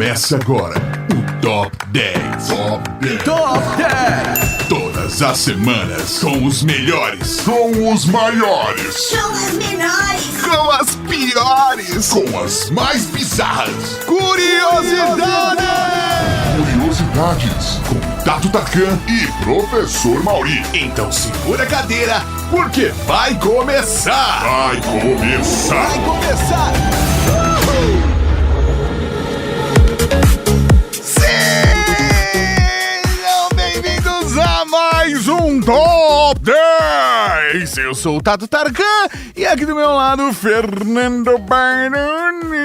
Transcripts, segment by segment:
Começa agora o Top 10. Top 10. Top 10. Todas as semanas com os melhores, com os maiores, Com as menores, com as piores, com as mais bizarras. Curiosidades. Curiosidades com Tato Tarkan e Professor Mauri. Então segura a cadeira, porque vai começar. Vai começar. Vai começar. Sejam bem-vindos a mais um Top 10. Eu sou o Tato Tarkan e aqui do meu lado, Fernando Baroni.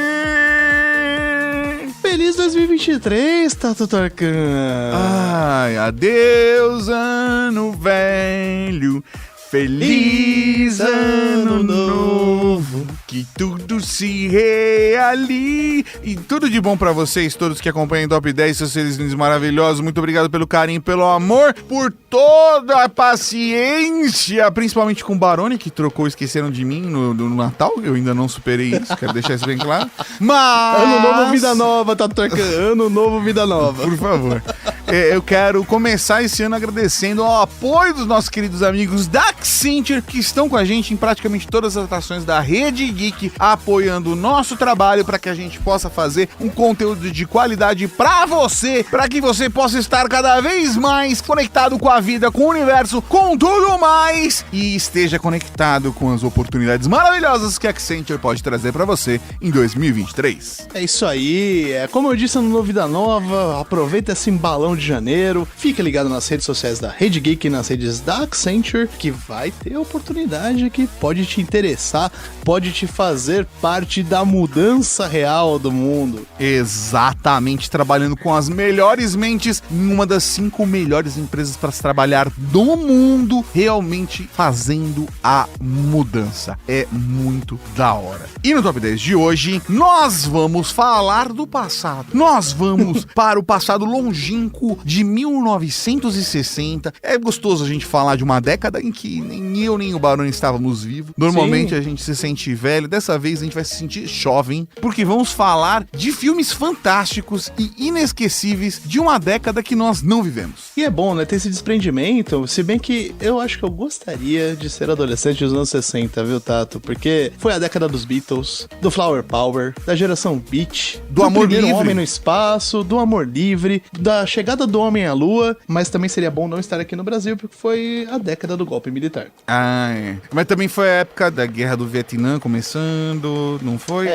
Feliz 2023, Tato Tarkan. Ai, adeus, ano velho. Feliz ano novo, que tudo se realize. E tudo de bom pra vocês, todos que acompanham o Top 10, seus seres lindos maravilhosos. Muito obrigado pelo carinho, pelo amor, por toda a paciência, principalmente com o Baroni, que trocou Esqueceram de Mim no Natal. Eu ainda não superei isso, quero deixar isso bem claro. Mas... Ano novo, vida nova, Tato Tarkan. Ano novo, vida nova. Por favor. Eu quero começar esse ano agradecendo ao apoio dos nossos queridos amigos da Accenture, que estão com a gente em praticamente todas as atrações da Rede Geek, apoiando o nosso trabalho para que a gente possa fazer um conteúdo de qualidade para você, para que você possa estar cada vez mais conectado com a vida, com o universo, com tudo mais, e esteja conectado com as oportunidades maravilhosas que a Accenture pode trazer para você em 2023. É isso aí. Como eu disse no Novo Vida Nova, aproveita esse embalão de janeiro, fica ligado nas redes sociais da Rede Geek e nas redes da Accenture, que vai ter oportunidade que pode te interessar, pode te fazer parte da mudança real do mundo. Exatamente, trabalhando com as melhores mentes em uma das 5 melhores empresas para se trabalhar do mundo, realmente fazendo a mudança. É muito da hora. E no Top 10 de hoje, nós vamos falar do passado. Nós vamos para o passado longínquo de 1960. É gostoso a gente falar de uma década em que nem eu nem o Baroni estávamos vivos. Normalmente a gente se sente velho, dessa vez a gente vai se sentir jovem, porque vamos falar de filmes fantásticos e inesquecíveis de uma década que nós não vivemos. E é bom, né, ter esse desprendimento, se bem que eu acho que eu gostaria de ser adolescente dos anos 60, viu, Tato? Porque foi a década dos Beatles, do Flower Power, da geração Beat, do amor primeiro livre, homem no espaço, do amor livre, da chegada do homem à lua, mas também seria bom não estar aqui no Brasil, porque foi a década do golpe militar. Ah, é. Mas também foi a época da Guerra do Vietnã começando, não foi?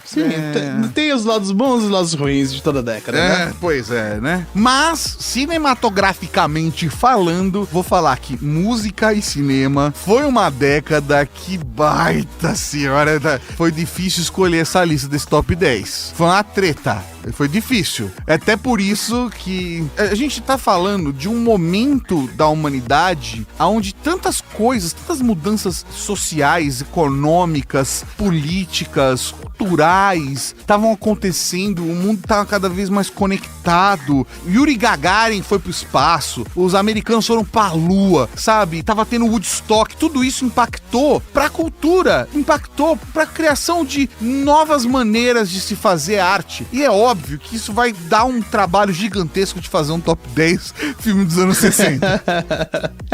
Sim, tem os lados bons e os lados ruins de toda a década, né? Pois é, né? Mas, cinematograficamente falando, vou falar que música e cinema foi uma década que, baita senhora, foi difícil escolher essa lista desse top 10. Foi uma treta. Foi difícil. É até por isso que a gente tá falando de um momento da humanidade onde tantas coisas, tantas mudanças sociais, econômicas, políticas, culturais estavam acontecendo, o mundo tava cada vez mais conectado. Yuri Gagarin foi pro espaço, os americanos foram pra lua, sabe? Tava tendo Woodstock, tudo isso impactou pra cultura, impactou pra criação de novas maneiras de se fazer arte. E é óbvio que isso vai dar um trabalho gigantesco de fazer um top 10 filme dos anos 60.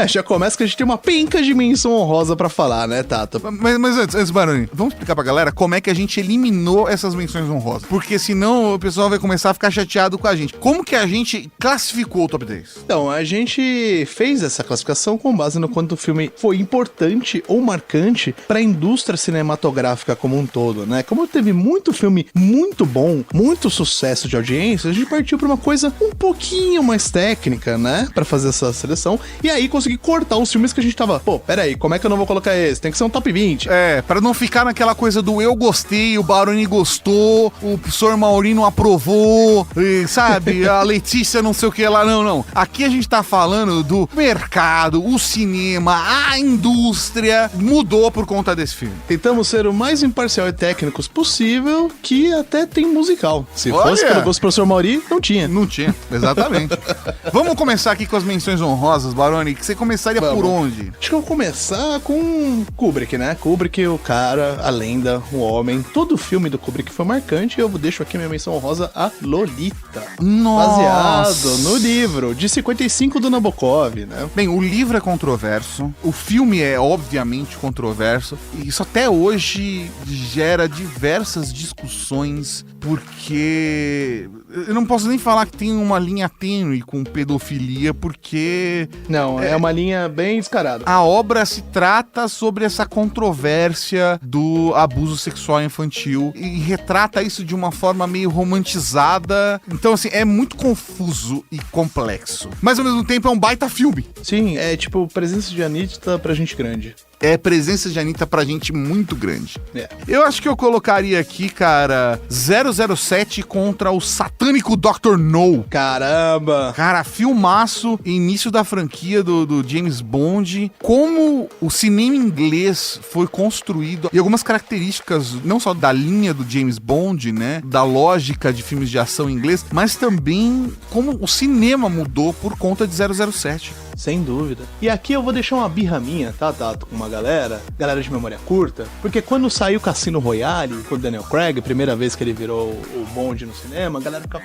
Já começa que a gente tem uma penca de menção honrosa pra falar, né, Tato? Mas antes, Baroni, vamos explicar pra galera como é que a gente eliminou essas menções honrosas. Porque senão o pessoal vai começar a ficar chateado com a gente. Como que a gente classificou o top 10? Então, a gente fez essa classificação com base no quanto o filme foi importante ou marcante pra indústria cinematográfica como um todo, né? Como teve muito filme muito bom, muito sucesso de audiência, a gente partiu pra uma coisa um pouquinho mais técnica, né? Pra fazer essa seleção. E aí consegui cortar os filmes que a gente tava, peraí, como é que eu não vou colocar esse? Tem que ser um top 20. Pra não ficar naquela coisa do eu gostei, o Baroni gostou, o professor Mauri não aprovou, sabe? A Letícia não sei o que lá, não. Aqui a gente tá falando do mercado, o cinema, a indústria mudou por conta desse filme. Tentamos ser o mais imparcial e técnicos possível, que até tem musical, se fosse pelo gosto do professor Mauri, não tinha. Não tinha, exatamente. Vamos começar aqui com as menções honrosas, Baroni, que você começaria por onde? Acho que eu vou começar com Kubrick, né? Kubrick, o cara, a lenda, o homem. Todo filme do Kubrick foi marcante e eu deixo aqui minha menção honrosa a Lolita. Nossa! Baseado no livro de 55 do Nabokov, né? Bem, o livro é controverso, o filme é obviamente controverso, e isso até hoje gera diversas discussões, porque eu não posso nem falar que tem uma linha tênue com pedofilia, porque... Não, é uma linha bem descarada. A obra se trata sobre essa controvérsia do abuso sexual infantil e retrata isso de uma forma meio romantizada. Então, assim, é muito confuso e complexo. Mas, ao mesmo tempo, é um baita filme. Sim, é tipo presença de Anitta pra gente grande. É presença de Anitta pra gente muito grande. É. Eu acho que eu colocaria aqui, cara, 007 contra o satânico Dr. No. Caramba! Cara, filmaço, início da franquia do James Bond, como o cinema inglês foi construído e algumas características, não só da linha do James Bond, né, da lógica de filmes de ação inglês, mas também como o cinema mudou por conta de 007. Sem dúvida. E aqui eu vou deixar uma birra minha, tá, Tato, com uma galera de memória curta, porque quando saiu Cassino Royale com o Daniel Craig, primeira vez que ele virou o Bond no cinema, a galera ficava,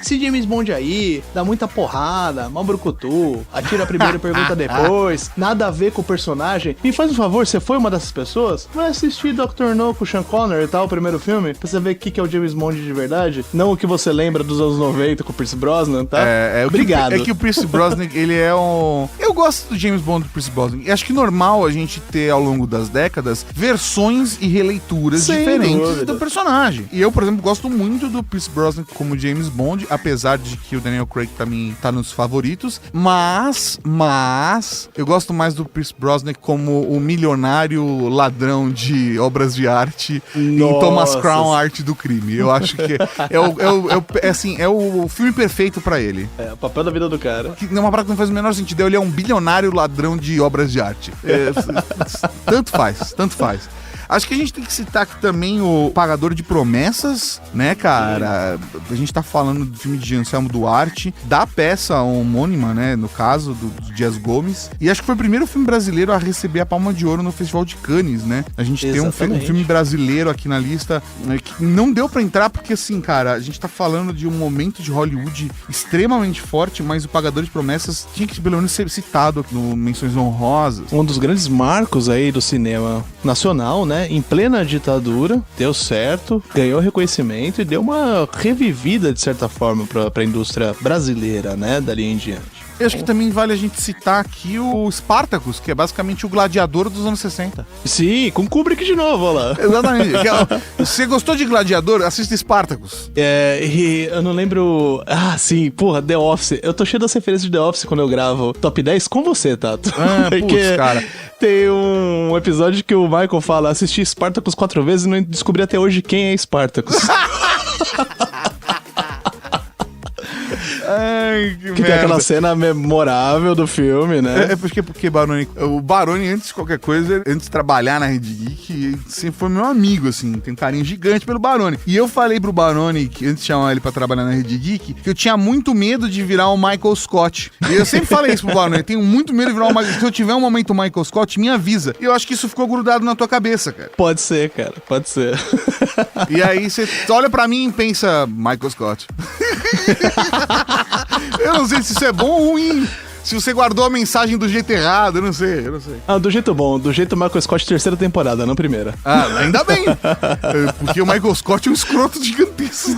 esse James Bond aí, dá muita porrada, mal brucutu, atira primeiro e pergunta depois, nada a ver com o personagem. Me faz um favor, você foi uma dessas pessoas? Vai assistir Dr. No com o Sean Connery e tal, o primeiro filme, pra você ver o que é o James Bond de verdade, não o que você lembra dos anos 90 com o Pierce Brosnan, tá? Obrigado. É que o Pierce Brosnan, ele é um... Eu gosto do James Bond do Pierce Brosnan. E acho que é normal a gente ter, ao longo das décadas, versões e releituras Sem diferentes dúvida. do personagem. E eu, por exemplo, gosto muito do Pierce Brosnan como James Bond, apesar de que o Daniel Craig também tá nos favoritos. Mas eu gosto mais do Pierce Brosnan como o milionário ladrão de obras de arte em Thomas Crown, Arte do Crime. Eu acho que é o filme perfeito pra ele. É, o papel da vida do cara. Que é uma parada que não faz o menor sentido. Ele é um bilionário ladrão de obras de arte. Tanto faz. Acho que a gente tem que citar aqui também o Pagador de Promessas, né, cara? A gente tá falando do filme de Anselmo Duarte, da peça homônima, né, no caso, do Dias Gomes. E acho que foi o primeiro filme brasileiro a receber a Palma de Ouro no Festival de Cannes, né? A gente tem um filme brasileiro aqui na lista, né, que não deu pra entrar porque, assim, cara, a gente tá falando de um momento de Hollywood extremamente forte, mas o Pagador de Promessas tinha que, pelo menos, ser citado aqui no Menções Honrosas. Um dos grandes marcos aí do cinema nacional, né? Em plena ditadura, deu certo, ganhou reconhecimento e deu uma revivida, de certa forma, pra indústria brasileira, né? Dali em diante. Eu acho que também vale a gente citar aqui o Spartacus, que é basicamente o gladiador dos anos 60. Sim, com Kubrick de novo, olha lá. Exatamente. Você gostou de Gladiador? Assista Spartacus. E eu não lembro... Ah, sim, porra, The Office. Eu tô cheio das referências de The Office quando eu gravo Top 10 com você, Tato. Putz, cara. Tem um episódio que o Michael fala, assisti Spartacus 4 vezes e não descobri até hoje quem é Spartacus. Ai, que tem aquela cena memorável do filme, né? Porque Baroni, o Baroni, antes de qualquer coisa, antes de trabalhar na Rede Geek, sempre foi meu amigo, assim, tem um carinho gigante pelo Baroni. E eu falei pro Baroni, que antes de chamar ele pra trabalhar na Rede Geek, que eu tinha muito medo de virar o Michael Scott. E eu sempre falei isso pro Baroni, eu tenho muito medo de virar o Michael. Se eu tiver um momento Michael Scott, me avisa. E eu acho que isso ficou grudado na tua cabeça, cara. Pode ser, cara, pode ser. E aí você olha pra mim e pensa, Michael Scott. Eu não sei se isso é bom ou ruim. Se você guardou a mensagem do jeito errado, eu não sei. Ah, do jeito bom, do jeito Michael Scott, terceira temporada, não primeira. Ah, ainda bem. Porque o Michael Scott é um escroto gigantesco.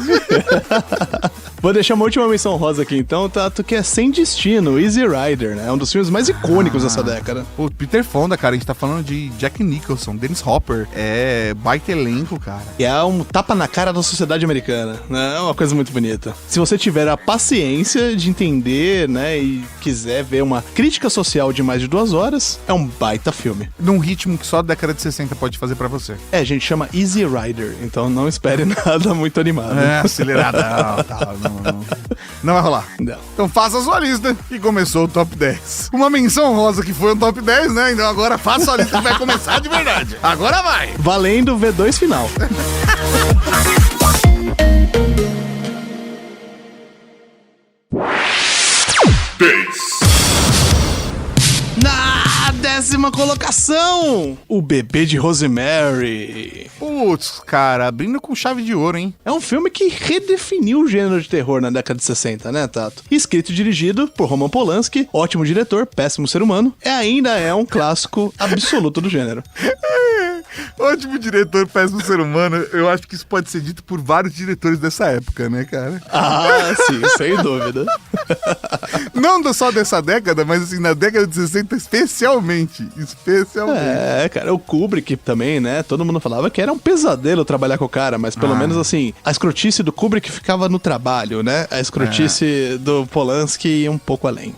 Vou deixar uma última menção rosa aqui então, Tato, que é Sem Destino, Easy Rider, né? É um dos filmes mais icônicos dessa década. O Peter Fonda, cara, a gente tá falando de Jack Nicholson, Dennis Hopper. É baita elenco, cara. E é um tapa na cara da sociedade americana, né? É uma coisa muito bonita. Se você tiver a paciência de entender, né, e quiser ver uma crítica social de mais de 2 horas, é um baita filme. Num ritmo que só a década de 60 pode fazer pra você. É, a gente chama Easy Rider, então não espere nada muito animado. É, aceleradão, tá, não vai rolar. Não. Então faça a sua lista e começou o Top 10. Uma menção rosa que foi um Top 10, né? Então agora faça a lista que vai começar de verdade. Agora vai! Valendo V2 final. 10. Na 10ª colocação, O Bebê de Rosemary. Putz, cara, abrindo com chave de ouro, hein? É um filme que redefiniu o gênero de terror na década de 60, né, Tato? Escrito e dirigido por Roman Polanski, ótimo diretor, péssimo ser humano, ainda é um clássico absoluto do gênero. Ótimo diretor, péssimo ser humano. Eu acho que isso pode ser dito por vários diretores dessa época, né, cara? Ah, sim, sem dúvida. Não só dessa década, mas assim, na década de 60 especialmente. É, cara, o Kubrick também, né? Todo mundo falava que era um pesadelo trabalhar com o cara, mas pelo menos assim, a escrotice do Kubrick ficava no trabalho, né? A escrotice do Polanski ia um pouco além.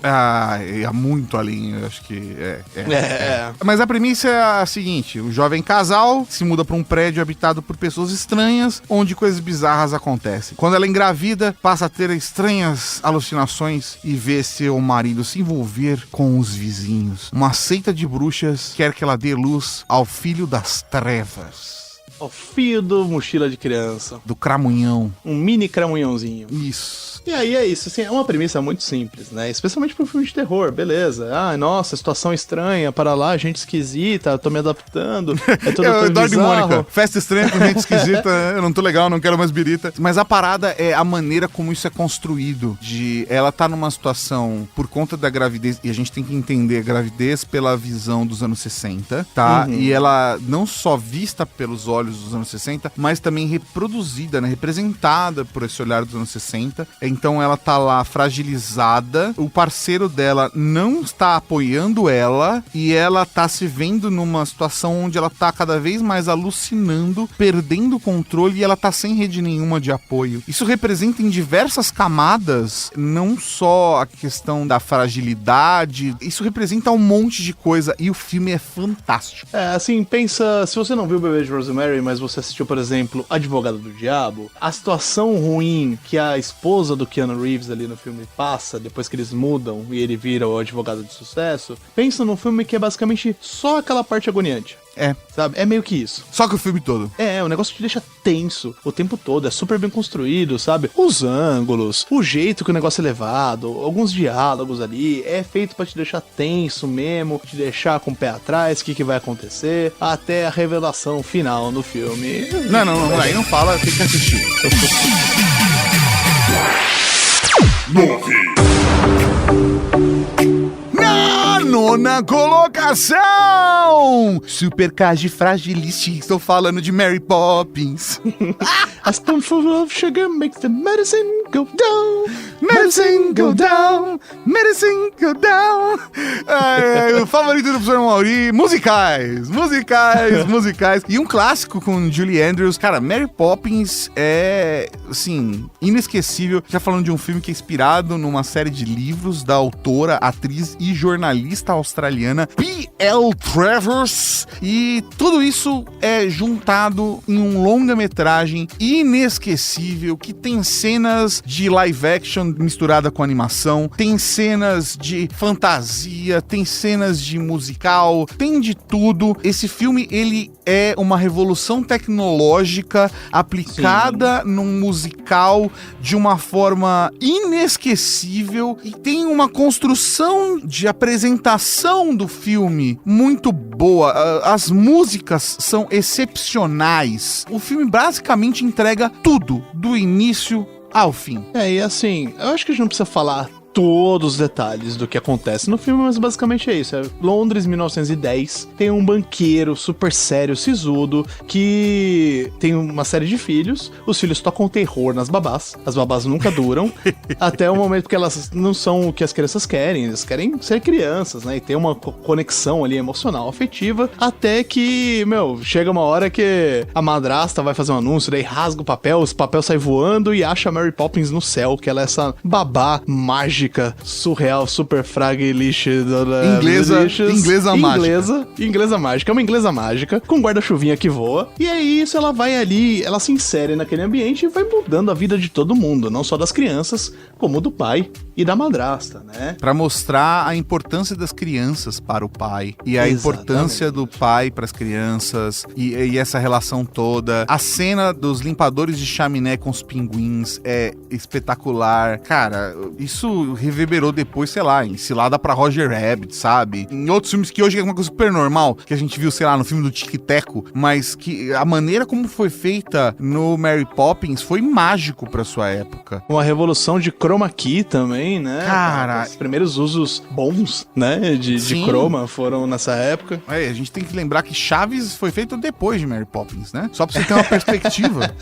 Ia muito além, eu acho que Mas a premissa é a seguinte: o jovem casal se muda para um prédio habitado por pessoas estranhas, onde coisas bizarras acontecem. Quando ela engravida, passa a ter estranhas alucinações e vê seu marido se envolver com os vizinhos. Uma seita de bruxas quer que ela dê luz ao filho das trevas. O filho do mochila de criança. Do cramunhão. Um mini cramunhãozinho. Isso. E aí é isso, assim, é uma premissa muito simples, né? Especialmente para um filme de terror, beleza. Nossa, situação estranha, para lá, gente esquisita, tô me adaptando. É tudo tão Eduardo e bizarro. Mônica, festa estranha com gente esquisita, eu não tô legal, não quero mais birita. Mas a parada é a maneira como isso é construído. Ela tá numa situação por conta da gravidez, e a gente tem que entender a gravidez pela visão dos anos 60, tá? E ela não só vista pelos olhos dos anos 60, mas também reproduzida, né? Representada por esse olhar dos anos 60. Então ela tá lá fragilizada, o parceiro dela não está apoiando ela e ela tá se vendo numa situação onde ela tá cada vez mais alucinando, perdendo o controle e ela tá sem rede nenhuma de apoio. Isso representa em diversas camadas, não só a questão da fragilidade, isso representa um monte de coisa e o filme é fantástico. É, assim, pensa, se você não viu o Bebê de Rosemary, mas você assistiu, por exemplo, Advogado do Diabo, a situação ruim que a esposa do Keanu Reeves ali no filme passa, depois que eles mudam e ele vira o advogado de sucesso, pensa num filme que é basicamente só aquela parte agoniante. É. Sabe? É meio que isso. Só que o filme todo. É, o negócio te deixa tenso o tempo todo, é super bem construído, sabe? Os ângulos, o jeito que o negócio é levado, alguns diálogos ali, é feito pra te deixar tenso mesmo, te deixar com o pé atrás, o que vai acontecer, até a revelação final no filme. Não, aí não fala, tem que assistir. 9. Na 9ª colocação, Supercalifragilístico, estou falando de Mary Poppins. A spoonful of sugar makes the medicine go down. Medicine go down, medicine go down. O favorito do professor Mauri, musicais. E um clássico com Julie Andrews. Cara, Mary Poppins é, assim, inesquecível. Já falando de um filme que é inspirado numa série de livros da autora, atriz e jornalista australiana P.L. Travers. E tudo isso é juntado em um longa-metragem inesquecível que tem cenas de live action misturada com animação, tem cenas de fantasia, tem cenas de musical, tem de tudo. Esse filme, ele é uma revolução tecnológica aplicada num musical de uma forma inesquecível e tem uma construção de apresentação do filme muito boa. As músicas são excepcionais. O filme basicamente entrega tudo, do início ao fim. E assim, eu acho que a gente não precisa falar todos os detalhes do que acontece no filme, mas basicamente é isso. É Londres, 1910, tem um banqueiro super sério, sisudo, que tem uma série de filhos. Os filhos tocam terror nas babás. As babás nunca duram, até o momento que elas não são o que as crianças querem. Eles querem ser crianças, né? E tem uma conexão ali emocional, afetiva, até que, chega uma hora que a madrasta vai fazer um anúncio, daí rasga o papel sai voando e acha a Mary Poppins no céu, que ela é essa babá mágica, surreal, super fragilish inglesa mágica, é uma inglesa mágica com guarda-chuvinha que voa, e é isso, ela vai ali, ela se insere naquele ambiente e vai mudando a vida de todo mundo, não só das crianças, como do pai e da madrasta, né? Pra mostrar a importância das crianças para o pai e a importância do pai para as crianças e essa relação toda. A cena dos limpadores de chaminé com os pinguins é espetacular. Cara, isso reverberou depois, sei lá, em Cilada pra Roger Rabbit, sabe? Em outros filmes que hoje é uma coisa super normal, que a gente viu, sei lá, no filme do Tic Teco, mas que a maneira como foi feita no Mary Poppins foi mágico pra sua época. Uma revolução de chroma key também, né? Cara, os primeiros usos bons, né, de chroma foram nessa época. A gente tem que lembrar que Chaves foi feito depois de Mary Poppins, né? Só pra você ter uma perspectiva.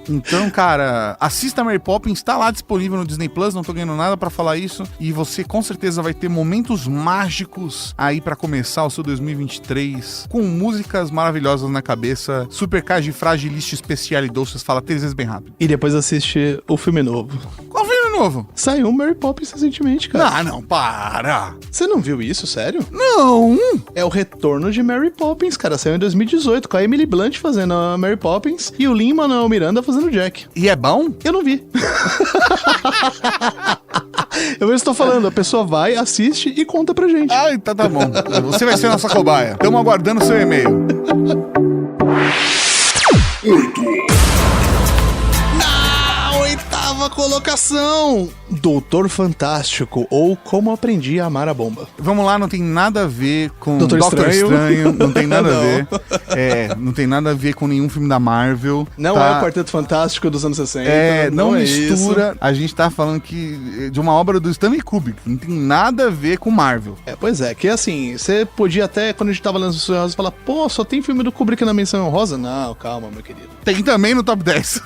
Então, cara, assista Mary Poppins, tá lá disponível no Disney Plus, não tô ganhando nada pra falar isso, e você com certeza vai ter momentos mágicos aí pra começar o seu 2023, com músicas maravilhosas na cabeça, super fragilista especial e doces, fala 3 vezes bem rápido. E depois assiste o filme novo. Qual filme novo? Saiu Mary Poppins recentemente, cara. Não, para! Você não viu isso, sério? Não! É o retorno de Mary Poppins, cara. Saiu em 2018, com a Emily Blunt fazendo a Mary Poppins e o Lin-Manuel Miranda fazendo o Jack. E é bom? Eu não vi. Eu mesmo estou falando, a pessoa vai, assiste e conta pra gente. Ah, então tá bom. Você vai ser nossa cobaia. Estamos aguardando o seu e-mail. 8. Na oitava colocação, Doutor Fantástico, ou Como Aprendi a Amar a Bomba. Vamos lá, não tem nada a ver com Doutor Estranho. Não tem nada a ver. Não tem nada a ver com nenhum filme da Marvel. Não é o Quarteto Fantástico dos anos 60. Não é mistura. Isso. A gente tá falando de uma obra do Stanley Kubrick. Não tem nada a ver com Marvel. Pois é, que assim, você podia até, quando a gente tava lendo as menções honrosas, falar, pô, só tem filme do Kubrick na menção honrosa? Não, calma, meu querido. Tem também no top 10.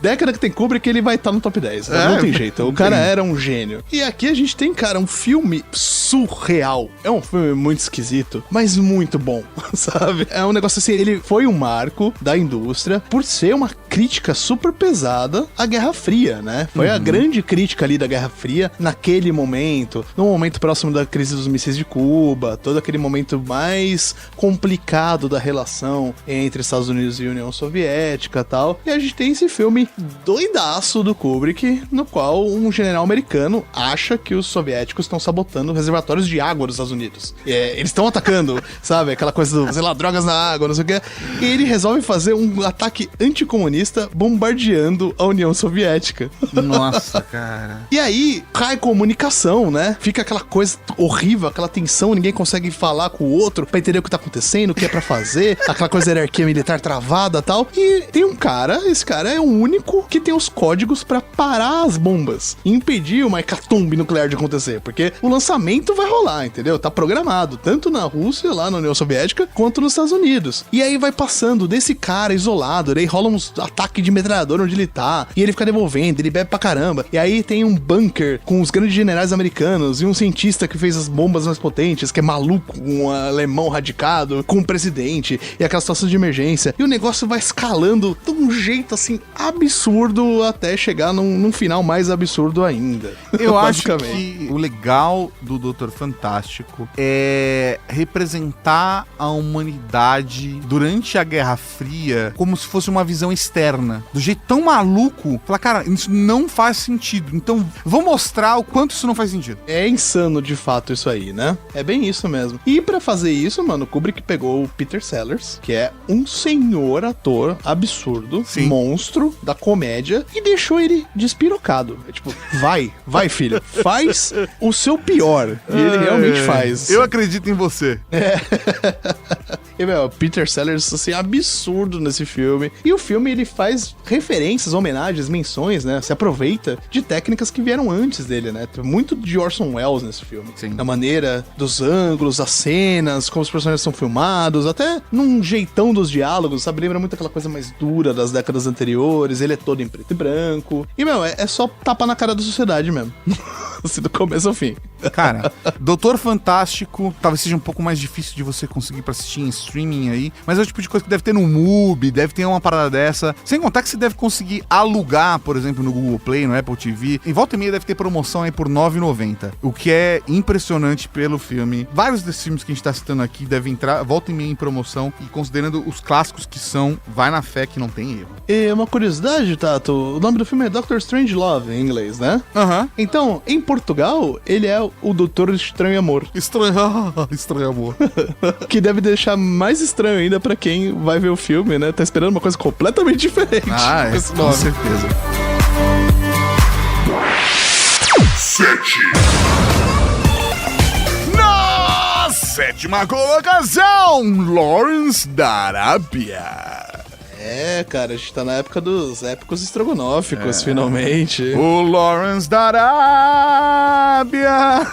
Década que tem Kubrick, ele vai estar no top 10. Não tem jeito. O cara era um gênio. E aqui a gente tem, cara, um filme surreal. É um filme muito esquisito, mas muito bom, sabe? É um negócio assim, ele foi um marco da indústria por ser uma crítica super pesada à Guerra Fria, né? Foi a grande crítica ali da Guerra Fria naquele momento, no momento próximo da crise dos mísseis de Cuba, todo aquele momento mais complicado da relação entre Estados Unidos e União Soviética e tal. E a gente tem esse filme doidaço do Kubrick, no qual um general americano acha que os soviéticos estão sabotando reservatórios de água dos Estados Unidos. Eles estão atacando, sabe? Aquela coisa do, sei lá, drogas na água, não sei o que. E ele resolve fazer um ataque anticomunista bombardeando a União Soviética. Nossa, cara. E aí, cai comunicação, né? Fica aquela coisa horrível, aquela tensão, ninguém consegue falar com o outro pra entender o que tá acontecendo, o que é pra fazer, aquela coisa da hierarquia militar travada e tal. E tem um cara, esse cara é o único que tem os códigos pra parar as bombas e impedir uma hecatombe nuclear de acontecer, porque o lançamento vai rolar, entendeu? Tá programado, tanto na Rússia, lá na União Soviética, quanto nos Estados Unidos. E aí vai passando desse cara isolado, daí rola uns ataques de metralhador onde ele tá, e ele fica devolvendo, ele bebe pra caramba. E aí tem um bunker com os grandes generais americanos e um cientista que fez as bombas mais potentes, que é maluco, um alemão radicado, com o presidente, e aquela situação de emergência. E o negócio vai escalando de um jeito assim absurdo até chegar num final mais absurdo ainda. Eu acho que o legal do Doutor Fantástico é representar a humanidade durante a Guerra Fria como se fosse uma visão externa. Do jeito tão maluco, falar, cara, isso não faz sentido. Então, vou mostrar o quanto isso não faz sentido. É insano de fato isso aí, né? É bem isso mesmo. E pra fazer isso, mano, o Kubrick pegou o Peter Sellers, que é um senhor ator absurdo, Sim. monstro da comédia, e deixou ele despirocado. É tipo, vai filho, faz o seu pior. E ele realmente faz. Eu acredito em você. E, meu, Peter Sellers, assim, absurdo nesse filme. E o filme, ele faz referências, homenagens, menções, né? Se aproveita de técnicas que vieram antes dele, né? Tem muito de Orson Welles nesse filme. Sim. A maneira dos ângulos, as cenas, como os personagens são filmados, até num jeitão dos diálogos, sabe? Lembra muito aquela coisa mais dura das décadas anteriores. Ele é todo em preto e branco. E, meu, é só tapa na cara da sociedade mesmo. Assim, do começo ao fim. Cara, Doutor Fantástico talvez seja um pouco mais difícil de você conseguir pra assistir em streaming aí, mas é o tipo de coisa que deve ter no MUBI, deve ter uma parada dessa. Sem contar que você deve conseguir alugar, por exemplo, no Google Play, no Apple TV. Em volta e meia deve ter promoção aí por R$ 9,90, o que é impressionante pelo filme. Vários desses filmes que a gente tá citando aqui devem entrar volta e meia em promoção, e considerando os clássicos que são, vai na fé que não tem erro. E uma curiosidade, Tato, o nome do filme é Doctor Strangelove, em inglês, né? Aham. Então, em Portugal, ele é o Doutor Estranho Amor. Estranho amor. Que deve deixar mais estranho ainda pra quem vai ver o filme, né? Tá esperando uma coisa completamente diferente. Ah, com esse com nome. certeza. 7. 7. Na sétima colocação, Lawrence da Arábia. É, cara, a gente tá na época dos épicos estrogonóficos, finalmente. O Lawrence da Arábia.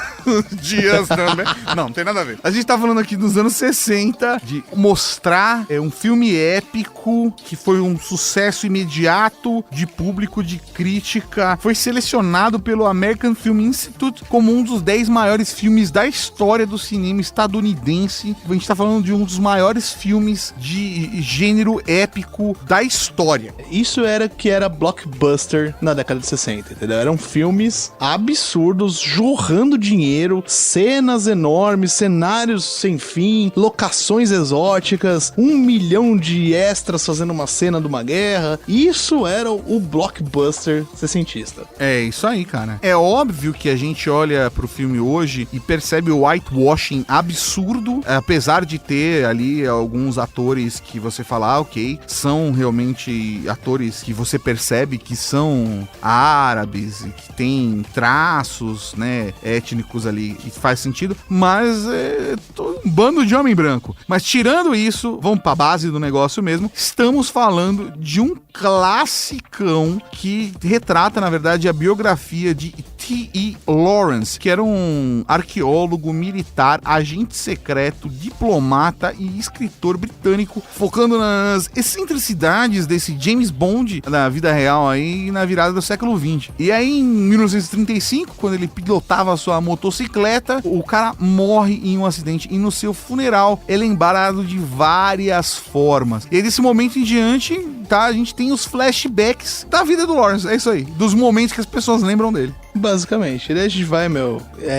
Dias também. Não tem nada a ver. A gente tá falando aqui dos anos 60, de mostrar um filme épico que foi um sucesso imediato de público, de crítica. Foi selecionado pelo American Film Institute como um dos 10 maiores filmes da história do cinema estadunidense. A gente tá falando de um dos maiores filmes de gênero épico da história. Isso era que era blockbuster na década de 60, entendeu? Eram filmes absurdos, jorrando dinheiro, cenas enormes, cenários sem fim, locações exóticas, 1 milhão de extras fazendo uma cena de uma guerra. Isso era o blockbuster sessentista. É isso aí, cara. É óbvio que a gente olha pro filme hoje e percebe o whitewashing absurdo, apesar de ter ali alguns atores que você fala, ok, são realmente atores que você percebe que são árabes e que tem traços, né, étnicos ali que faz sentido, mas é um bando de homem branco. Mas tirando isso, vamos pra base do negócio mesmo, estamos falando de um classicão que retrata, na verdade, a biografia de T.E. Lawrence, que era um arqueólogo militar, agente secreto, diplomata e escritor britânico, focando nas excentricidades desse James Bond na vida real aí na virada do século XX. E aí, em 1935, quando ele pilotava a sua motocicleta, o cara morre em um acidente e no seu funeral é lembrado de várias formas. E aí, desse momento em diante, tá, a gente tem os flashbacks da vida do Lawrence, é isso aí, dos momentos que as pessoas lembram dele. Basicamente, daí a gente vai,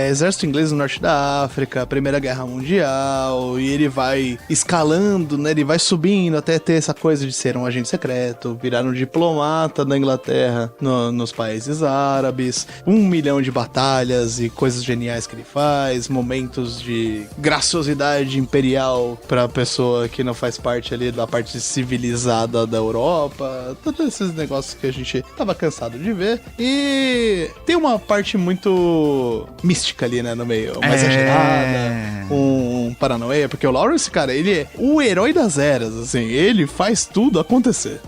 exército inglês no norte da África, Primeira Guerra Mundial, e ele vai escalando, né, ele vai subindo até ter essa coisa de ser um agente secreto, virar um diplomata da Inglaterra nos países árabes, 1 milhão de batalhas e coisas geniais que ele faz, momentos de graciosidade imperial pra pessoa que não faz parte ali da parte civilizada da Europa, todos esses negócios que a gente tava cansado de ver, e tem uma parte muito mística ali, né, no meio, uma exagerada, um paranoia, porque o Lawrence, cara, ele é o herói das eras, assim, ele faz tudo acontecer.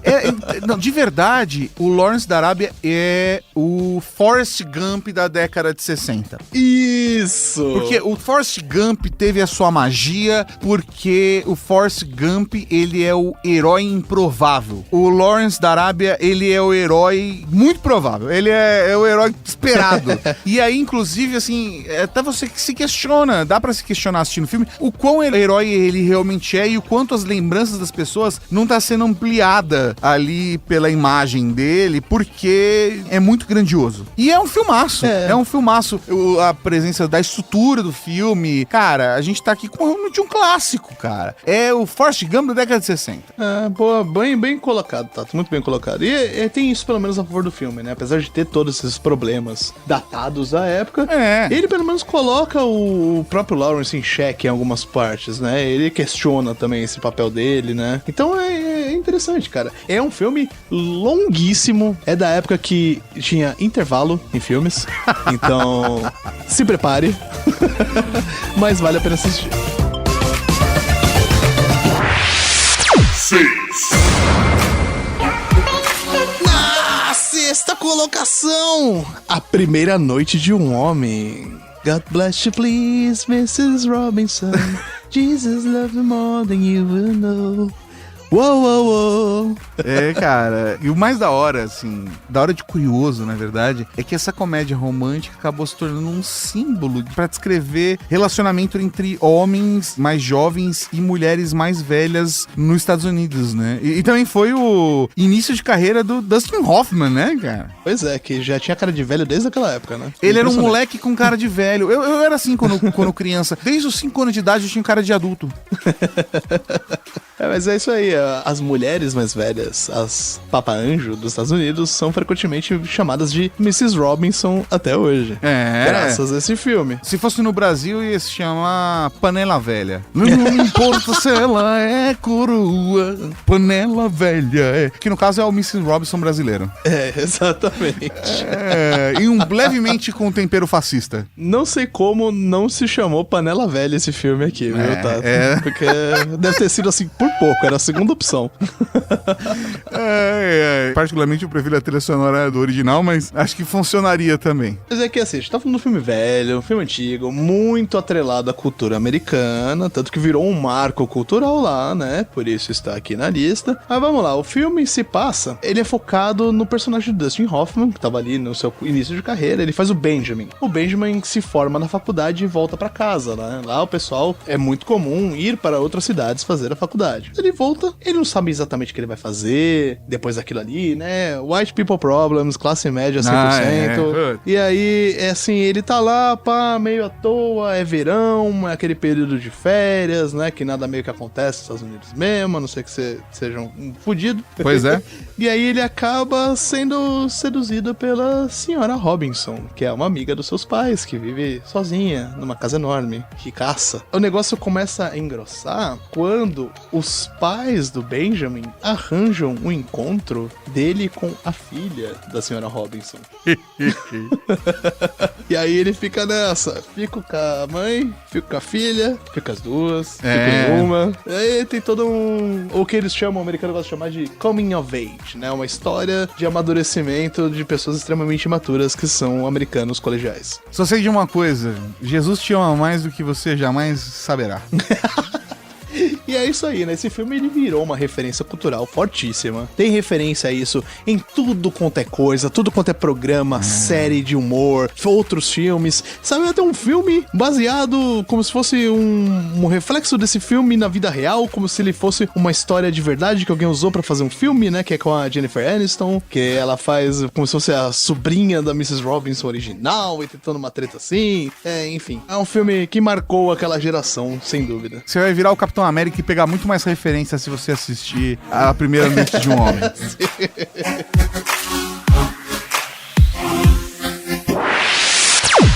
Não, de verdade, o Lawrence da Arábia é o Forrest Gump da década de 60. Isso! Porque o Forrest Gump teve a sua magia, porque o Forrest Gump, ele é o herói improvável. O Lawrence da Arábia, ele é o herói muito provável. Ele é o herói esperado. E aí, inclusive, assim, até você que se questiona, dá pra se questionar assistindo o filme, o quão herói ele realmente é e o quanto as lembranças das pessoas não tá sendo ampliada ali pela imagem dele, porque é muito grandioso. E é um filmaço. É um filmaço. A presença da estrutura do filme. Cara, a gente tá aqui com de um clássico, cara. É o Forrest Gump da década de 60. Boa, bem colocado, Tato. Muito bem colocado. E tem isso pelo menos a favor do filme, né? Apesar de ter todos esses problemas datados da época, ele pelo menos coloca o próprio Lawrence em xeque em algumas partes, né? Ele questiona também esse papel dele, né? Então é interessante, cara. É um filme longuíssimo. É da época que tinha intervalo em filmes. Então, se prepare. Mas vale a pena assistir. 6. Na sexta colocação, A Primeira Noite de um Homem. God bless you, please, Mrs. Robinson. Jesus loves you more than you will know. Uou, uou, uou. É, cara, e o mais da hora, assim, da hora de curioso, na verdade, é que essa comédia romântica acabou se tornando um símbolo pra descrever relacionamento entre homens mais jovens e mulheres mais velhas nos Estados Unidos, né? E também foi o início de carreira do Dustin Hoffman, né, cara? Pois é, que já tinha cara de velho desde aquela época, né? Ele era um moleque com cara de velho. Eu era assim quando criança. Desde os 5 anos de idade eu tinha cara de adulto. Mas é isso aí, as mulheres mais velhas, as Papa Anjo dos Estados Unidos, são frequentemente chamadas de Mrs. Robinson até hoje. Graças a esse filme. Se fosse no Brasil, ia se chamar Panela Velha. Não importa se ela é coroa, Panela Velha. Que no caso é o Mrs. Robinson brasileiro. Exatamente. E levemente com tempero fascista. Não sei como não se chamou Panela Velha esse filme aqui, viu, Tato? Porque deve ter sido assim por pouco, era a segunda opção. Particularmente eu prefiro a trilha sonora do original, mas acho que funcionaria também. Mas é que assim, a gente tá falando de um filme velho, um filme antigo, muito atrelado à cultura americana, tanto que virou um marco cultural lá, né? Por isso está aqui na lista. Mas vamos lá, o filme se passa, ele é focado no personagem do Dustin Hoffman, que tava ali no seu início de carreira, ele faz o Benjamin. O Benjamin se forma na faculdade e volta pra casa, né? Lá o pessoal é muito comum ir para outras cidades fazer a faculdade. Ele volta, ele não sabe exatamente o que ele vai fazer depois daquilo ali, né? White people problems, classe média 100%. E aí, é assim, ele tá lá, pá, meio à toa, é verão, é aquele período de férias, né? Que nada meio que acontece nos Estados Unidos mesmo, a não ser que você seja um fudido. Pois é. E aí ele acaba sendo seduzido pela senhora Robinson, que é uma amiga dos seus pais, que vive sozinha, numa casa enorme, que caça. O negócio começa a engrossar quando os pais do Benjamin arranjam um encontro dele com a filha da senhora Robinson. E aí ele fica nessa, fico com a mãe, fico com a filha, fico com as duas, fico em uma. E aí tem todo o que eles chamam, o americano gosta de chamar de coming of age, né? Uma história de amadurecimento de pessoas extremamente imaturas que são americanos colegiais. Só sei de uma coisa, Jesus te ama mais do que você jamais saberá. E é isso aí, né? Esse filme ele virou uma referência cultural fortíssima. Tem referência a isso em tudo quanto é coisa, tudo quanto é programa, série de humor, outros filmes. Sabe, até um filme baseado como se fosse um reflexo desse filme na vida real, como se ele fosse uma história de verdade que alguém usou pra fazer um filme, né? Que é com a Jennifer Aniston, que ela faz como se fosse a sobrinha da Mrs. Robinson original e tentando uma treta assim. Enfim, é um filme que marcou aquela geração, sem dúvida. Você vai virar o Capitão América e pegar muito mais referência se você assistir A Primeira Noite de um Homem.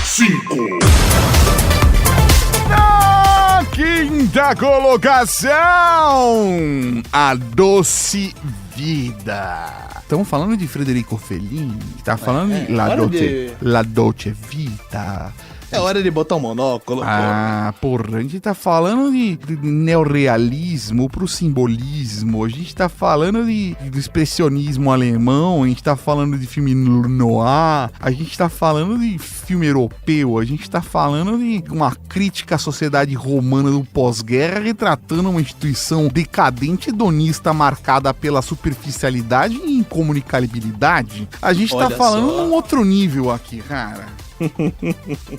5. Na quinta colocação, A Doce Vida. Estamos falando de Federico Fellini, tá falando de La Dolce Vita. É hora de botar um monóculo. Porra, a gente tá falando de neorrealismo pro simbolismo, a gente tá falando do expressionismo alemão, a gente tá falando de filme noir, a gente tá falando de filme europeu, a gente tá falando de uma crítica à sociedade romana do pós-guerra, retratando uma instituição decadente hedonista marcada pela superficialidade e incomunicabilidade. A gente tá falando num outro nível aqui, cara.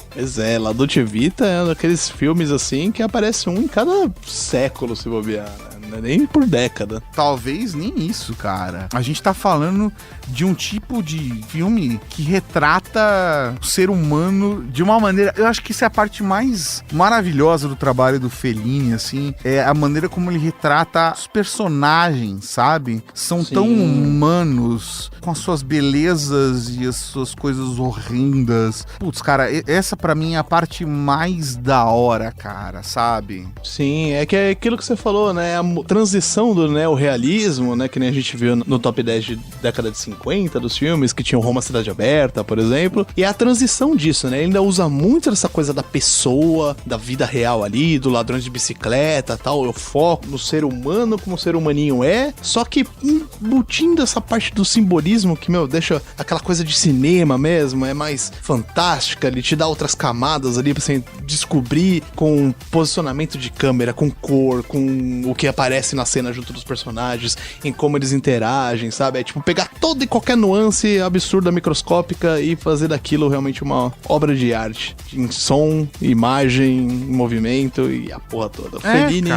Pois é, La Dolce Vita é um daqueles filmes assim que aparece um em cada século, se bobear, né? Não é nem por década. Talvez nem isso, cara. A gente tá falando de um tipo de filme que retrata o ser humano de uma maneira... Eu acho que isso é a parte mais maravilhosa do trabalho do Fellini, assim. É a maneira como ele retrata os personagens, sabe? São tão humanos, com as suas belezas e as suas coisas horrendas. Putz, cara, essa pra mim é a parte mais da hora, cara, sabe? Sim, é que é aquilo que você falou, né? A transição do neorrealismo, né? Que nem a gente viu no top 10 de década de 50 dos filmes, que tinham Roma Cidade Aberta, por exemplo. E a transição disso, né? Ele ainda usa muito essa coisa da pessoa, da vida real ali, do ladrão de bicicleta e tal. Eu foco no ser humano como o ser humaninho é, só que embutindo essa parte do simbolismo que, deixa aquela coisa de cinema mesmo, é mais fantástica, ele te dá outras camadas ali pra você descobrir com posicionamento de câmera, com cor, com o que aparece na cena junto dos personagens, em como eles interagem, sabe? É tipo pegar toda e qualquer nuance absurda, microscópica e fazer daquilo realmente uma obra de arte. Em som, imagem, movimento e a porra toda. Fellini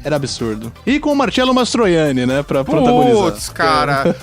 era absurdo. E com o Marcello Mastroianni, né? Pra protagonizar. Putz, cara.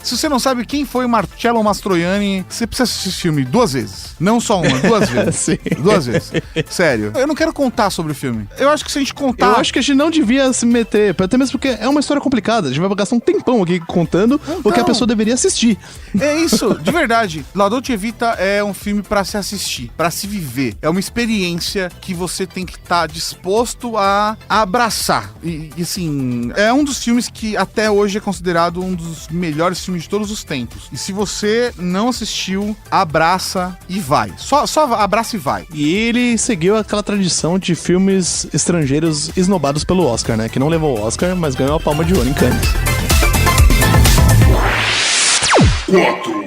Se você não sabe quem foi o Marcello Mastroianni, você precisa assistir esse filme 2 vezes. Não só uma, 2 vezes. Sim. 2 vezes. Sério. Eu não quero contar sobre o filme. Eu acho que se a gente contar... Eu acho que a gente não devia se meter, até mesmo porque é uma história complicada. A gente vai gastar um tempão aqui contando o que a pessoa deveria assistir. É isso, de verdade. La Dolce Vita é um filme pra se assistir, pra se viver. É uma experiência que você tem que estar disposto a abraçar. E assim, é um dos filmes que até hoje é considerado um dos melhores filmes de todos os tempos. E se você não assistiu, abraça e vai. Só abraça e vai. E ele seguiu aquela tradição de filmes estrangeiros esnobados pelo Oscar, né? Que não levou o Oscar, mas ganhou a Palma de Ouro em Cannes. 4.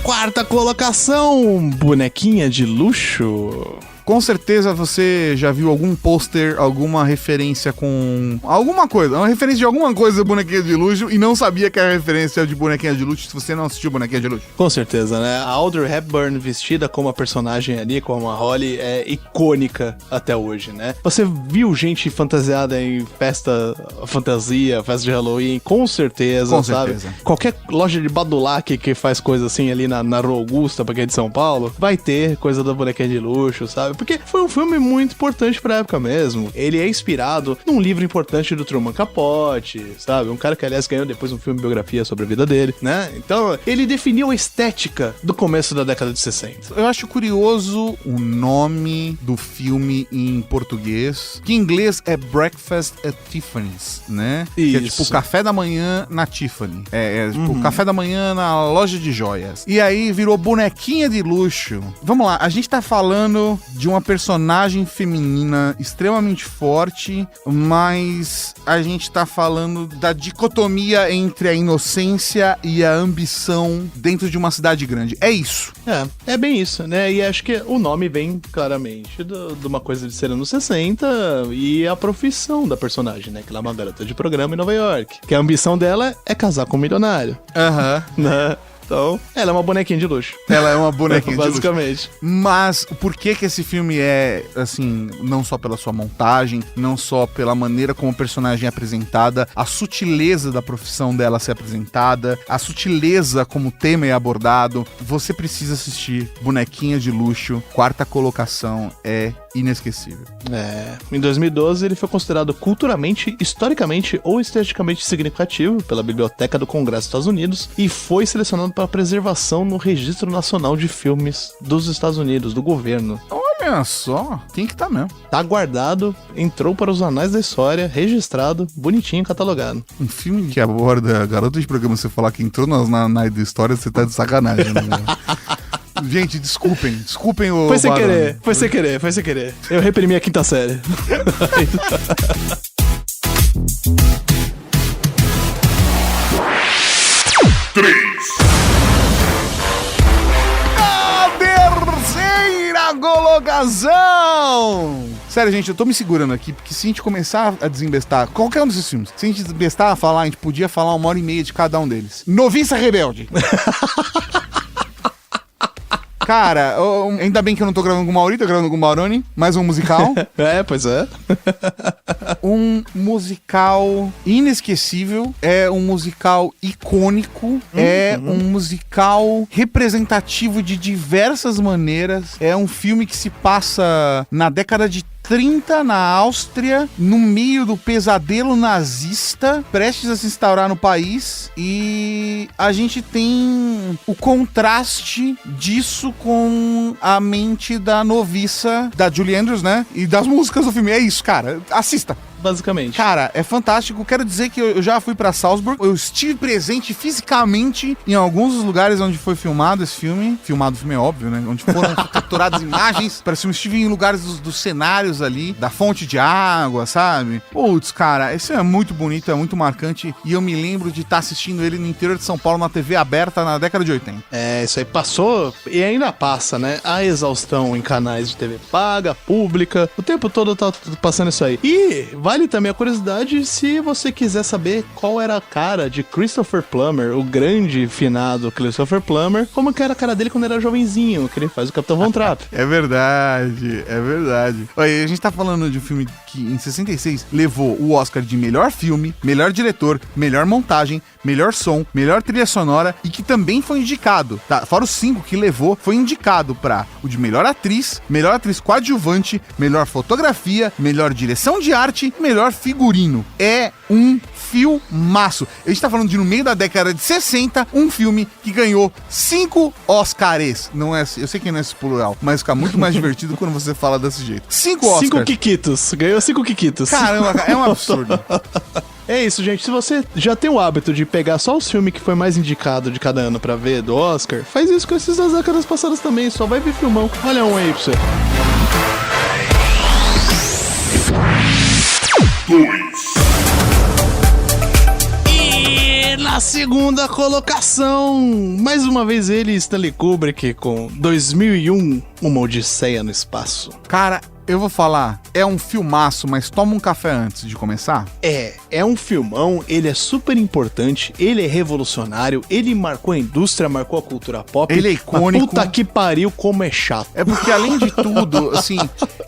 Quarta colocação, bonequinha de luxo. Com certeza você já viu algum pôster, alguma referência com alguma coisa, uma referência de alguma coisa de bonequinha de luxo e não sabia que era referência de bonequinha de luxo se você não assistiu Bonequinha de Luxo. Com certeza, né? A Audrey Hepburn vestida como a personagem ali, como a Holly, é icônica até hoje, né? Você viu gente fantasiada em festa fantasia, festa de Halloween, com certeza, Com sabe? certeza. Qualquer loja de badulaque que faz coisa assim ali na Rua Augusta, pra quem é de São Paulo, vai ter coisa da bonequinha de luxo, sabe? Porque foi um filme muito importante pra época mesmo. Ele é inspirado num livro importante do Truman Capote, sabe? Um cara que, aliás, ganhou depois um filme biografia sobre a vida dele, né? Então, ele definiu a estética do começo da década de 60. Eu acho curioso o nome do filme em português, que em inglês é Breakfast at Tiffany's, né? Que é Isso. tipo café da manhã na Tiffany. É tipo café da manhã na loja de joias. E aí virou bonequinha de luxo. Vamos lá, a gente tá falando de uma personagem feminina extremamente forte, mas a gente tá falando da dicotomia entre a inocência e a ambição dentro de uma cidade grande. É isso. É bem isso, né? E acho que o nome vem claramente de uma coisa de ser anos 60 e a profissão da personagem, né? Que ela é uma garota de programa em Nova York. Que a ambição dela é casar com um milionário, Aham. né? Então, ela é uma bonequinha de luxo. Ela é uma bonequinha de luxo. Basicamente. Mas por que esse filme é, assim, não só pela sua montagem, não só pela maneira como o personagem é apresentada, a sutileza da profissão dela ser apresentada, a sutileza como o tema é abordado, você precisa assistir Bonequinha de Luxo, quarta colocação, é inesquecível. Em 2012 ele foi considerado culturalmente, historicamente ou esteticamente significativo pela Biblioteca do Congresso dos Estados Unidos e foi selecionado para preservação no Registro Nacional de Filmes dos Estados Unidos, do governo. Olha só, tem que estar mesmo. Tá guardado, entrou para os anais da história, registrado, bonitinho, catalogado. Um filme que aborda garota de programa, você falar que entrou na história, você tá de sacanagem, né? Gente, desculpem o... Foi sem Barone. querer, foi sem querer. Eu reprimi a quinta série. 3. A terceira colocação! Sério, gente, eu tô me segurando aqui, porque se a gente começar a desembestar qualquer um desses filmes, se a gente desembestar a falar, a gente podia falar 1h30 de cada um deles. Noviça Rebelde. Cara, ainda bem que eu não tô gravando com o Mauri, tô gravando com o Barone, mais um musical. Pois é. Um musical inesquecível, é um musical icônico, é um musical representativo de diversas maneiras, é um filme que se passa na década de 30 na Áustria, no meio do pesadelo nazista, prestes a se instaurar no país, e a gente tem o contraste disso com a mente da noviça, da Julie Andrews, né? E das músicas do filme. É isso, cara. Assista. Basicamente. Cara, é fantástico. Quero dizer que eu já fui pra Salzburg. Eu estive presente fisicamente em alguns dos lugares onde foi filmado esse filme. Filmado o filme é óbvio, né? Onde foram capturadas imagens para esse filme. Estive em lugares dos cenários ali, da fonte de água, sabe? Putz, cara, esse é muito bonito, é muito marcante. E eu me lembro de estar assistindo ele no interior de São Paulo, na TV aberta, na década de 80. Isso aí passou e ainda passa, né? A exaustão em canais de TV paga, pública. O tempo todo tá passando isso aí. E vale Vale também a curiosidade se você quiser saber qual era a cara de Christopher Plummer, o grande finado Christopher Plummer, como que era a cara dele quando era jovenzinho, que ele faz o Capitão Von Trapp. É verdade, é verdade. Olha, a gente tá falando de um filme que em 66 levou o Oscar de melhor filme, melhor diretor, melhor montagem, melhor som, melhor trilha sonora e que também foi indicado, tá? Fora os 5 que levou, foi indicado pra o de melhor atriz coadjuvante, melhor fotografia, melhor direção de arte, melhor figurino. É um filmaço. A gente tá falando de, no meio da década de 60, um filme que ganhou 5 Oscars. Não é, eu sei que não é esse plural, mas fica muito mais divertido quando você fala desse jeito. 5 Oscars. 5 Kikitos. Ganhou 5 Kikitos. Caramba, é um absurdo. É isso, gente. Se você já tem o hábito de pegar só os filmes que foi mais indicado de cada ano pra ver do Oscar, faz isso com esses das décadas passadas também. Só vai ver filmão. Olha um aí pra você. 2. E na segunda colocação, mais uma vez ele, Stanley Kubrick, com 2001, Uma Odisseia no Espaço. Cara, eu vou falar, é um filmaço, mas toma um café antes de começar. É um filmão, ele é super importante, ele é revolucionário, ele marcou a indústria, marcou a cultura pop. Ele é icônico. Mas puta que pariu, como é chato. É porque, além de tudo, assim,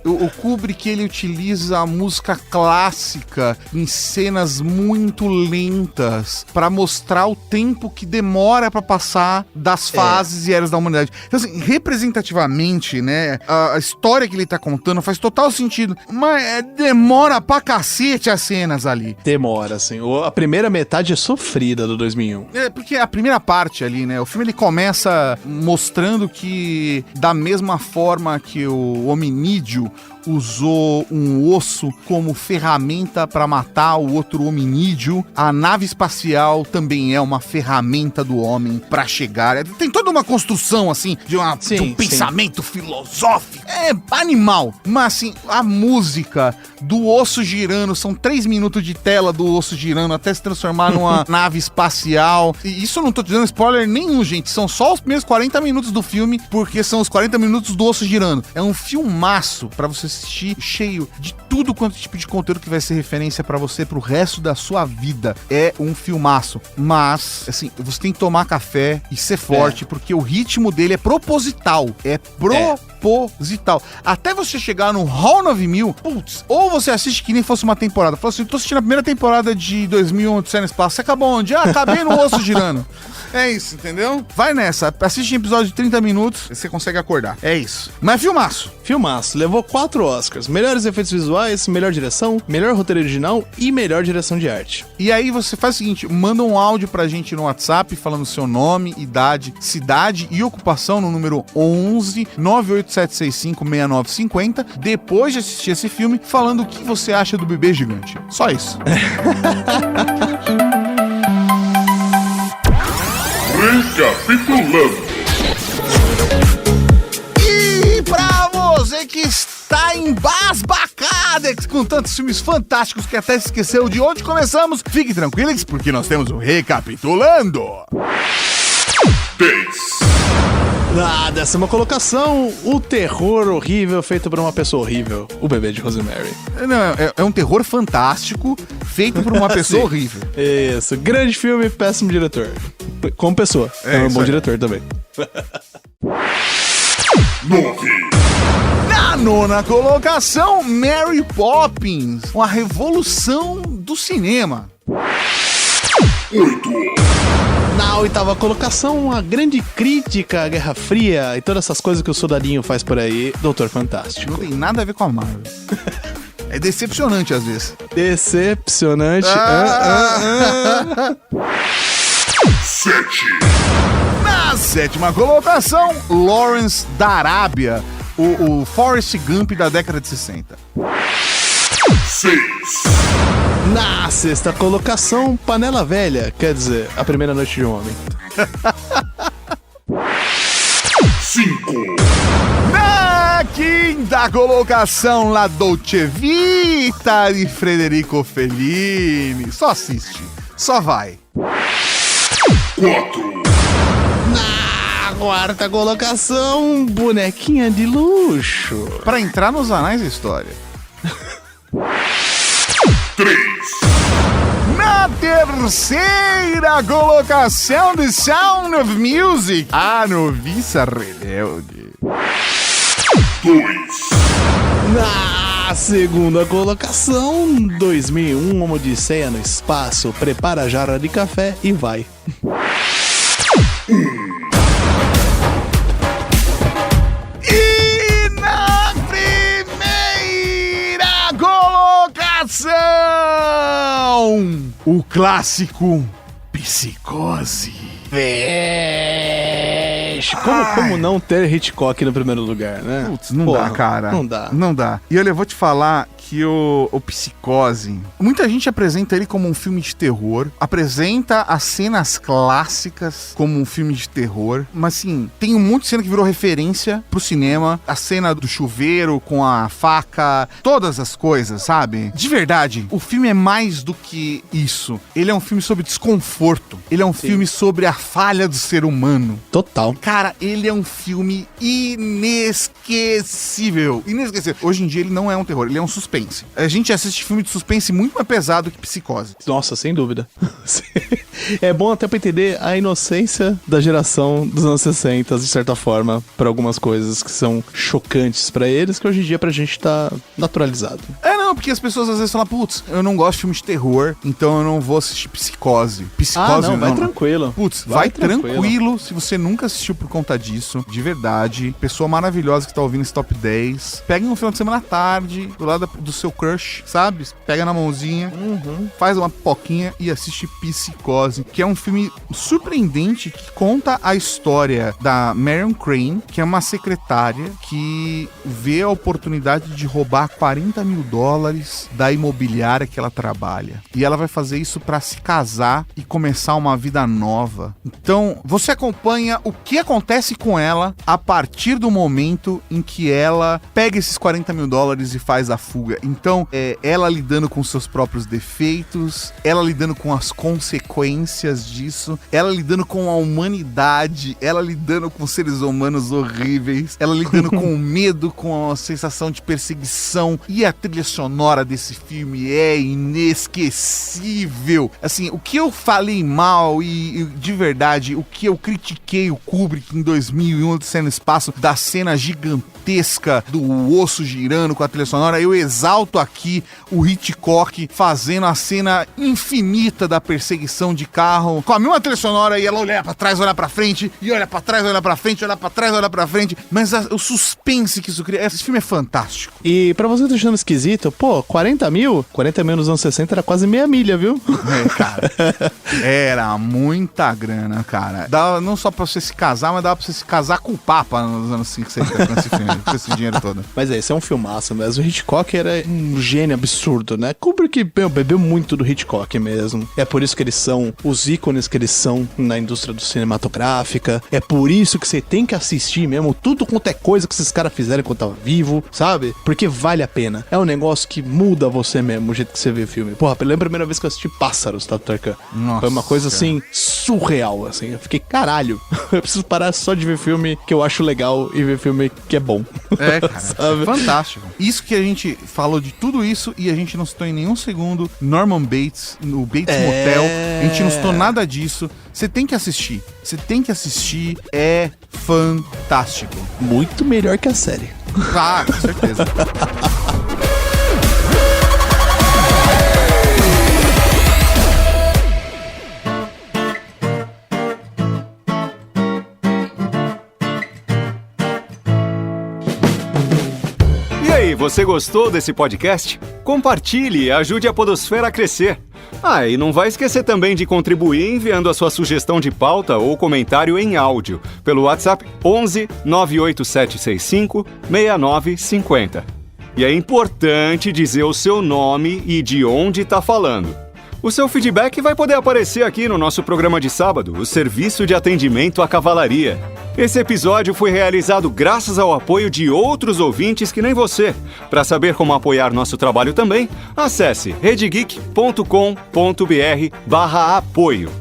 o Kubrick, ele utiliza a música clássica em cenas muito lentas pra mostrar o tempo que demora pra passar das fases e eras da humanidade. Então, assim, representativamente, né, a história que ele tá contando faz total sentido, mas demora pra cacete as cenas ali. Demora, assim. A primeira metade é sofrida do 2001. É, porque a primeira parte ali, né, o filme ele começa mostrando que, da mesma forma que o hominídeo usou um osso como ferramenta para matar o outro hominídeo, a nave espacial também é uma ferramenta do homem para chegar. Tem toda uma construção, assim, de um pensamento filosófico. É animal. Mas, assim, a música do osso girando, são 3 minutos de tela do osso girando até se transformar numa nave espacial. E isso eu não tô te dando spoiler nenhum, gente. São só os primeiros 40 minutos do filme, porque são os 40 minutos do osso girando. É um filmaço pra você assistir, cheio de tudo quanto tipo de conteúdo que vai ser referência pra você pro resto da sua vida. É um filmaço. Mas, assim, você tem que tomar café e ser forte, porque o ritmo dele é proposital. É proposital. Até você chegar no Hall 9000, putz, ou você assiste que nem fosse uma temporada. Fala assim, tô assistindo a primeira temporada de 2001, Odisseia no Espaço. Você acabou onde? Acabei no osso girando. É isso, entendeu? Vai nessa, assiste um episódio de 30 minutos, você consegue acordar. É isso. Mas filmaço. Filmaço. Levou 4 Oscars. Melhores efeitos visuais, melhor direção, melhor roteiro original e melhor direção de arte. E aí você faz o seguinte, manda um áudio pra gente no WhatsApp falando seu nome, idade, cidade e ocupação no número 11 98765 6950, depois de assistir esse filme, falando o que você acha do bebê gigante. Só isso. Recapitulando. E pra você que está embasbacada com tantos filmes fantásticos que até se esqueceu de onde começamos, fique tranquilos porque nós temos o Recapitulando. 10. Na 10ª colocação, o terror horrível feito por uma pessoa horrível, O Bebê de Rosemary. Não, é um terror fantástico feito por uma pessoa horrível. Isso, grande filme, péssimo diretor. Como pessoa, é um bom diretor também. 9. Na 9ª colocação, Mary Poppins, uma revolução do cinema. 8. Na 8ª colocação, a grande crítica à Guerra Fria e todas essas coisas que o soldadinho faz por aí, Doutor Fantástico. Não tem nada a ver com a Marvel. É decepcionante às vezes. Decepcionante. 7. Na 7ª colocação, Lawrence da Arábia, o Forrest Gump da década de 60. 6. Na 6ª colocação, Panela Velha, quer dizer, A Primeira Noite de um Homem. 5. Na 5ª colocação, La Dolce Vita de Federico Fellini. Só assiste, só vai. 4. Na 4ª colocação, Bonequinha de Luxo. Pra entrar nos anais da história. 3. Na terceira colocação de Sound of Music, A Noviça Rebelde. 2. Na segunda colocação, 2001, Uma Odisseia no Espaço. Prepara a jarra de café e vai. E na primeira colocação, o clássico Psicose. Como não ter Hitchcock no primeiro lugar, né? Putz, não dá, cara. Não dá. Não dá. E olha, eu vou te falar que o Psicose, muita gente apresenta ele como um filme de terror, apresenta as cenas clássicas como um filme de terror, mas assim, tem um monte de cena que virou referência pro cinema, a cena do chuveiro com a faca, todas as coisas, sabe? De verdade, o filme é mais do que isso. Ele é um filme sobre desconforto, ele é um filme sobre a falha do ser humano. Total. Cara, ele é um filme inesquecível. Inesquecível. Hoje em dia ele não é um terror, ele é um suspense. A gente assiste filme de suspense muito mais pesado que Psicose. Nossa, sem dúvida. É bom até pra entender a inocência da geração dos anos 60, de certa forma, pra algumas coisas que são chocantes pra eles, que hoje em dia pra gente tá naturalizado. Não, porque as pessoas às vezes falam, putz, eu não gosto de filme de terror, então eu não vou assistir Psicose. Psicose não, vai tranquilo. Putz, vai tranquilo se você nunca assistiu por conta disso, de verdade. Pessoa maravilhosa que tá ouvindo esse top 10. Pega um final de semana à tarde, do lado do seu crush, sabe? Pega na mãozinha, faz uma pipoquinha e assiste Psicose, que é um filme surpreendente que conta a história da Marion Crane, que é uma secretária que vê a oportunidade de roubar $40 mil da imobiliária que ela trabalha. E ela vai fazer isso pra se casar e começar uma vida nova. Então, você acompanha o que acontece com ela a partir do momento em que ela pega esses $40 mil e faz a fuga. Então, ela lidando com seus próprios defeitos, ela lidando com as consequências disso, ela lidando com a humanidade, ela lidando com seres humanos horríveis, ela lidando com o medo, com a sensação de perseguição. E a trilha sonora desse filme é inesquecível. Assim, o que eu falei mal e de verdade, o que eu critiquei o Kubrick em 2001, Odisseia no Espaço, da cena gigantesca do osso girando com a trilha sonora, eu exalto aqui o Hitchcock fazendo a cena infinita da perseguição de carro com a mesma trilha sonora e ela olha pra trás, olha pra frente, e olha pra trás, olha pra frente, olha pra trás, olha pra frente, mas o suspense que isso cria, esse filme é fantástico. E pra você tá achando esquisito, pô, 40 mil nos anos 60 era quase meia milha, viu? Cara, era muita grana, cara. Dava não só pra você se casar, mas dava pra você se casar com o Papa nos anos 50 com esse filme, com esse dinheiro todo. Mas esse é um filmaço mesmo. O Hitchcock era um gênio absurdo, né? Kubrick bebeu muito do Hitchcock mesmo. É por isso que eles são os ícones que eles são na indústria do cinematográfica. É por isso que você tem que assistir mesmo tudo quanto é coisa que esses caras fizeram enquanto tava vivo, sabe? Porque vale a pena. É um negócio que muda você mesmo, o jeito que você vê o filme. Porra, eu lembro a primeira vez que eu assisti Pássaros, tá, Tarkan? Foi uma coisa, assim, surreal, assim. Eu fiquei, caralho, eu preciso parar só de ver filme que eu acho legal e ver filme que é bom. É, cara, é fantástico. Isso que a gente falou de tudo isso e a gente não citou em nenhum segundo Norman Bates, no Bates Motel. A gente não citou nada disso. Você tem que assistir. Você tem que assistir. É fantástico. Muito melhor que a série. Ah, com certeza. E aí, você gostou desse podcast? Compartilhe e ajude a Podosfera a crescer. Ah, e não vai esquecer também de contribuir enviando a sua sugestão de pauta ou comentário em áudio pelo WhatsApp 11 98765 6950. E é importante dizer o seu nome e de onde está falando. O seu feedback vai poder aparecer aqui no nosso programa de sábado, o Serviço de Atendimento à Cavalaria. Esse episódio foi realizado graças ao apoio de outros ouvintes que nem você. Para saber como apoiar nosso trabalho também, acesse redegeek.com.br/apoio.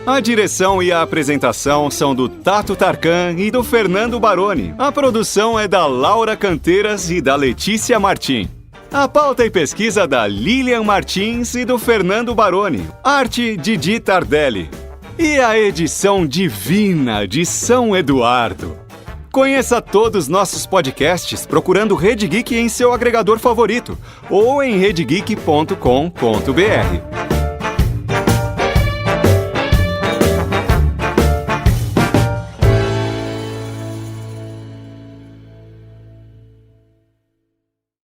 A direção e a apresentação são do Tato Tarkan e do Fernando Baroni. A produção é da Laura Canteiras e da Letícia Martim. A pauta e pesquisa da Lilian Martins e do Fernando Baroni. Arte Didi Tardelli. E a edição divina de São Eduardo. Conheça todos os nossos podcasts procurando Rede Geek em seu agregador favorito ou em redegeek.com.br.